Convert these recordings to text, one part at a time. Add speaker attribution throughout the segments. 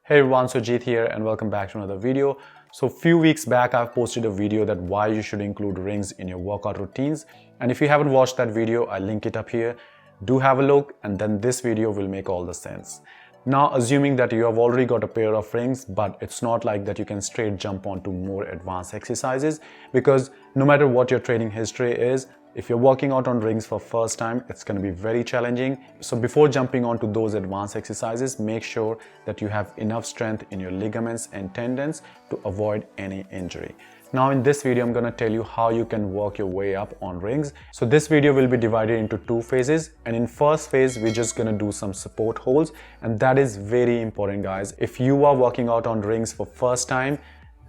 Speaker 1: Hey everyone, so Jeet here and welcome back to another video. So a few weeks back I've posted a video that why you should include rings in your workout routines, and if you haven't watched that video, I'll link it up here. Do have a look and then this video will make all the sense. Now assuming that you have already got a pair of rings, but it's not like that you can straight jump onto more advanced exercises, because no matter what your training history is, if you're working out on rings for first time, it's going to be very challenging. So before jumping onto those advanced exercises, make sure that you have enough strength in your ligaments and tendons to avoid any injury. Now in this video, I'm going to tell you how you can work your way up on rings. So this video will be divided into two phases, and in first phase, we're just going to do some support holds, and that is very important, guys. If you are working out on rings for first time,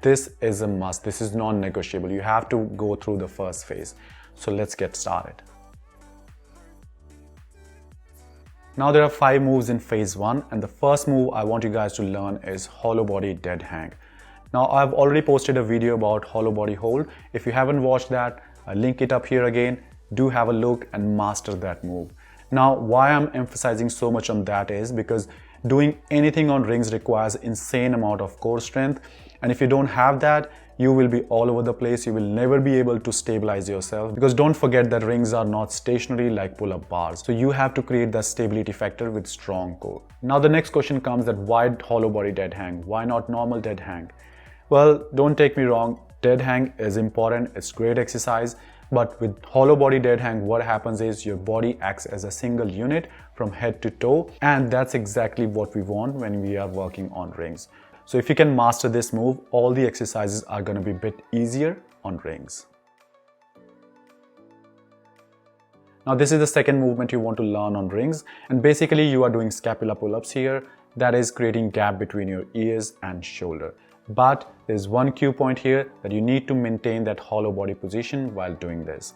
Speaker 1: this is a must. This is non-negotiable. You have to go through the first phase. So let's get started. Now there are 5 moves in phase 1, and the first move I want you guys to learn is hollow body dead hang. Now I've already posted a video about hollow body hold. If you haven't watched that, I'll link it up here again. Do have a look and master that move. Now why I'm emphasizing so much on that is because doing anything on rings requires insane amount of core strength, and if you don't have that, you will be all over the place. You will never be able to stabilize yourself, because don't forget that rings are not stationary like pull-up bars. So you have to create that stability factor with strong core. Now the next question comes that why hollow body dead hang? Why not normal dead hang? Well, don't take me wrong, dead hang is important, it's great exercise, but with hollow body dead hang, what happens is your body acts as a single unit from head to toe, and that's exactly what we want when we are working on rings. So if you can master this move, all the exercises are going to be a bit easier on rings. Now this is the second movement you want to learn on rings, and basically you are doing scapula pull-ups here, that is creating gap between your ears and shoulder. But there's one cue point here that you need to maintain that hollow body position while doing this.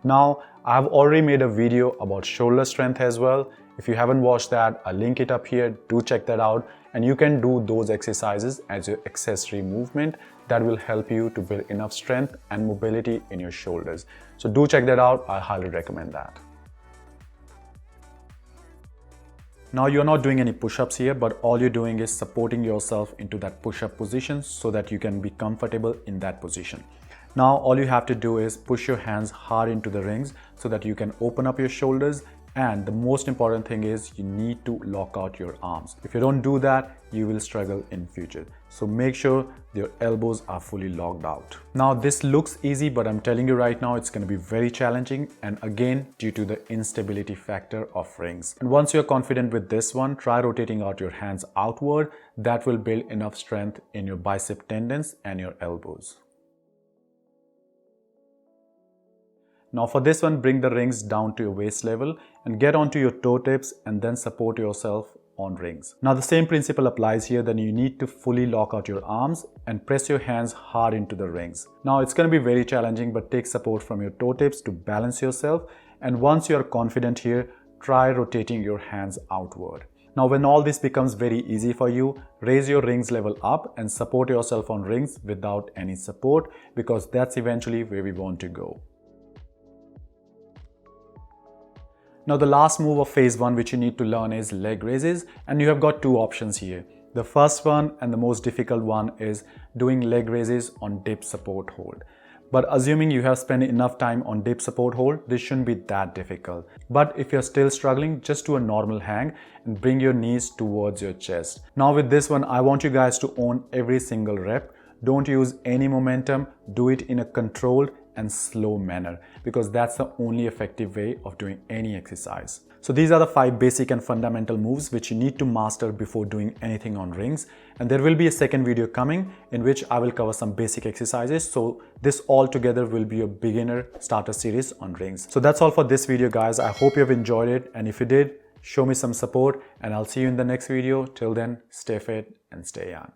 Speaker 1: Now I've already made a video about shoulder strength as well. If you haven't watched that, I'll link it up here. Do check that out, and you can do those exercises as your accessory movement. That will help you to build enough strength and mobility in your shoulders. So do check that out. I highly recommend that. Now you're not doing any push-ups here, but all you're doing is supporting yourself into that push-up position so that you can be comfortable in that position. Now all you have to do is push your hands hard into the rings so that you can open up your shoulders, and the most important thing is you need to lock out your arms. If you don't do that, you will struggle in future. So make sure your elbows are fully locked out. Now this looks easy, but I'm telling you right now, it's going to be very challenging, and again due to the instability factor of rings. And once you're confident with this one, try rotating out your hands outward. That will build enough strength in your bicep tendons and your elbows. Now for this one, bring the rings down to your waist level and get onto your toe tips and then support yourself on rings. Now the same principle applies here, then you need to fully lock out your arms and press your hands hard into the rings. Now it's going to be very challenging, but take support from your toe tips to balance yourself, and once you are confident here, try rotating your hands outward. Now when all this becomes very easy for you, raise your rings level up and support yourself on rings without any support, because that's eventually where we want to go. Now the last move of phase 1 which you need to learn is leg raises, and you have got two options here. The first one and the most difficult one is doing leg raises on dip support hold. But assuming you have spent enough time on dip support hold, this shouldn't be that difficult. But if you're still struggling, just do a normal hang and bring your knees towards your chest. Now with this one, I want you guys to own every single rep. Don't use any momentum, do it in a controlled and slow manner, because that's the only effective way of doing any exercise. So these are the 5 basic and fundamental moves which you need to master before doing anything on rings, and there will be a second video coming in which I will cover some basic exercises. So this all together will be a beginner starter series on rings. So that's all for this video, guys. I hope you have enjoyed it, and if you did, show me some support, and I'll see you in the next video. Till then, stay fit and stay young.